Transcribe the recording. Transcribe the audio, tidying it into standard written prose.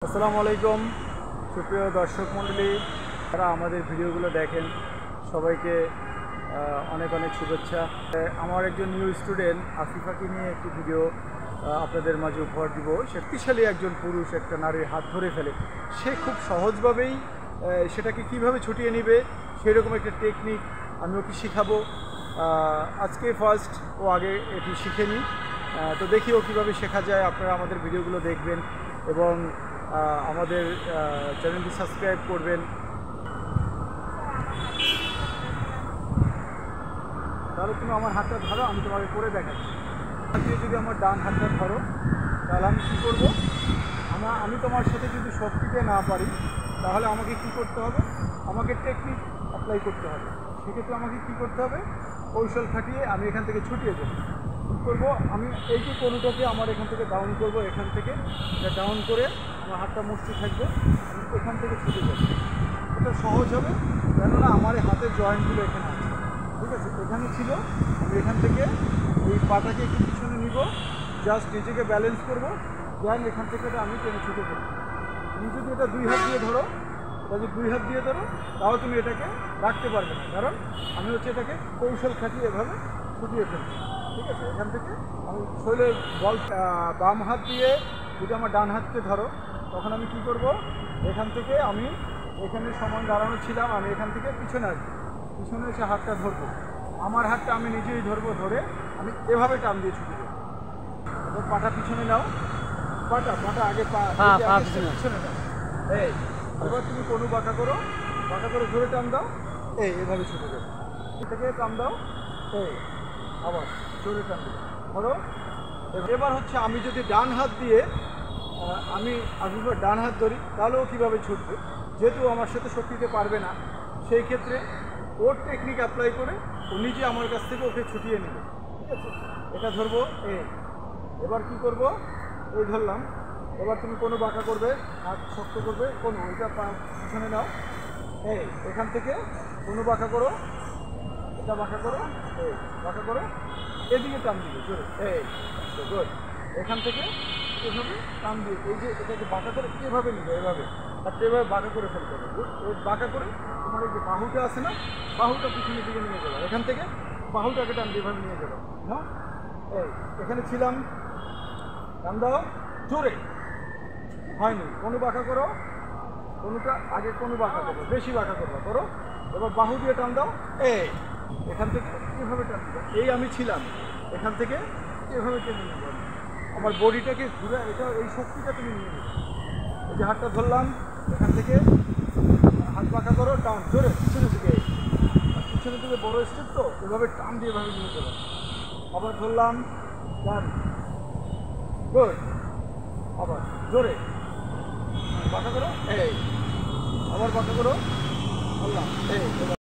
আসসালামু আলাইকুম সুপ্রিয় দর্শক মণ্ডলী, যারা আমাদের ভিডিওগুলো দেখেন সবাইকে অনেক অনেক শুভেচ্ছা। আমার একজন নিউ স্টুডেন্ট আফিফাকে নিয়ে একটি ভিডিও আপনাদের মাঝে উপহার দিব। শক্তিশালী একজন পুরুষ একটা নারীর হাত ধরে ফেলে, সে খুব সহজভাবেই সেটাকে কিভাবে ছুটিয়ে নেবে সেরকম একটা টেকনিক আমি ওকে শেখাবো। আজকে ফার্স্ট ও আগে এটি শিখেনি, তো দেখি ও কীভাবে শেখা যায়। আপনারা আমাদের ভিডিওগুলো দেখবেন এবং আমাদের চ্যানেলটি সাবস্ক্রাইব করবেন। তাহলে তুমি আমার হাতটা ধরো, আমি তোমাকে করে দেখাচ্ছি। দিয়ে যদি আমার ডান হাতটা ধরো তাহলে আমি কী করবো, আমি তোমার সাথে যদি শক্তিতে না পারি তাহলে আমাকে কি করতে হবে, আমাকে টেকনিক অ্যাপ্লাই করতে হবে। সেক্ষেত্রে আমাকে কি করতে হবে, কৌশল খাটিয়ে আমি এখান থেকে ছুটিয়ে দেবো। কী করবো, আমি এই যে কোনোটাকে আমার এখান থেকে ডাউন করব, এখান থেকে এটা ডাউন করে আমার হাতটা মুষ্টি থাকবে, আমি এখান থেকে ছুটে যাবো। এটা সহজ হবে, কেননা আমার এই হাতের জয়েন্টগুলো এখানে আছে, ঠিক আছে, এখানে ছিল। আমি এখান থেকে এই পাটাকে একটু পিছনে নিব, জাস্ট নিজেকে ব্যালেন্স করবো, দেন এখান থেকে আমি টেনে ছুটে দেবো। তুমি যদি এটা দুই হাত দিয়ে ধরো, এটা যদি দুই হাত দিয়ে ধরো তাও তুমি এটাকে রাখতে পারবে না, কারণ আমি এটাকে কৌশল খাটিয়ে এভাবে ছুটিয়ে ফেলবো, ঠিক আছে। এখান থেকে আমি শরীরের বল বাম হাত দিয়ে যদি আমার ডান হাতকে ধরো, তখন আমি কি করব, এখান থেকে আমি এখানে সমান দাঁড়ানো ছিলাম, আমি এখান থেকে পিছনে আসবো, পিছনে এসে হাতটা ধরবো, আমার হাতটা আমি নিজেই ধরবো, ধরে আমি এভাবে টান দিয়ে ছুটি দেবো। এবার পাটা পিছনে নাও, পাটা আগে পিছনে নাও, এই এবার তুমি কোনো বাঁকা করো ধরে টান দাও, এভাবে ছুটে যাবে। থেকে টান দাও, আবার জোরে টান দিও, ধরো। এবার হচ্ছে আমি যদি ডান হাত দিয়ে আমি ডান হাত ধরি তাহলেও কীভাবে ছুটবে, যেহেতু আমার সাথে শক্তিতে পারবে না, সেই ক্ষেত্রে ওর টেকনিক অ্যাপ্লাই করে ও নিজে আমার কাছ থেকে ওকে ছুটিয়ে নেবে, ঠিক আছে। এটা ধরবো, এবার কি করব, এই ধরলাম। এবার তুমি কোনো বাঁকা করবে, হাত শক্ত করবে, কোনো ওইটা পিছনে নাও, এখান থেকে কোনো বাঁকা করো, এটা বাঁকা করো, বাঁকা করো, এদিকে টান দিবে জোরে, গুড। এখান থেকে এভাবে টান দিয়ে এই যে এটাকে বাঁকা করে এভাবে নিবে, এভাবে আর এভাবে বাঁকা করে ফেলতে হবে, গুড। বাঁকা করে তোমার এই যে বাহুটা আছে না, বাহুটা পিছনের দিকে নিয়ে যাবে, এখান থেকে বাহুটাকে টান দিয়ে এভাবে নিয়ে যাবে না, এখানে ছিলাম, টান দাও জোরে, হয়নি, কোনো বাঁকা করো, কোনোটা আগে কোনো বাঁকা করবো, বেশি বাঁকা করো, এবার বাহু দিয়ে টান দাও, এখান থেকে এভাবে টান দিও, আমি ছিলাম, এখান থেকে এভাবে টেনে নিয়ে যাবো, আমার বডিটাকে ঘুরে, এটা এই শক্তিটা তুমি নিয়ে নেবে। এই যে হাতটা ধরলাম, এখান থেকে হাত বাঁকা করো, টান জোরে পিছনের দিকে, পিছনের দিকে বড় স্টেপ তো, এভাবে টান দিয়ে এভাবে নিয়ে যাবো। আবার ধরলাম, টান, গুড। আবার জোরে বাঁকা করো, আবার বাঁকা করো, ধরলাম,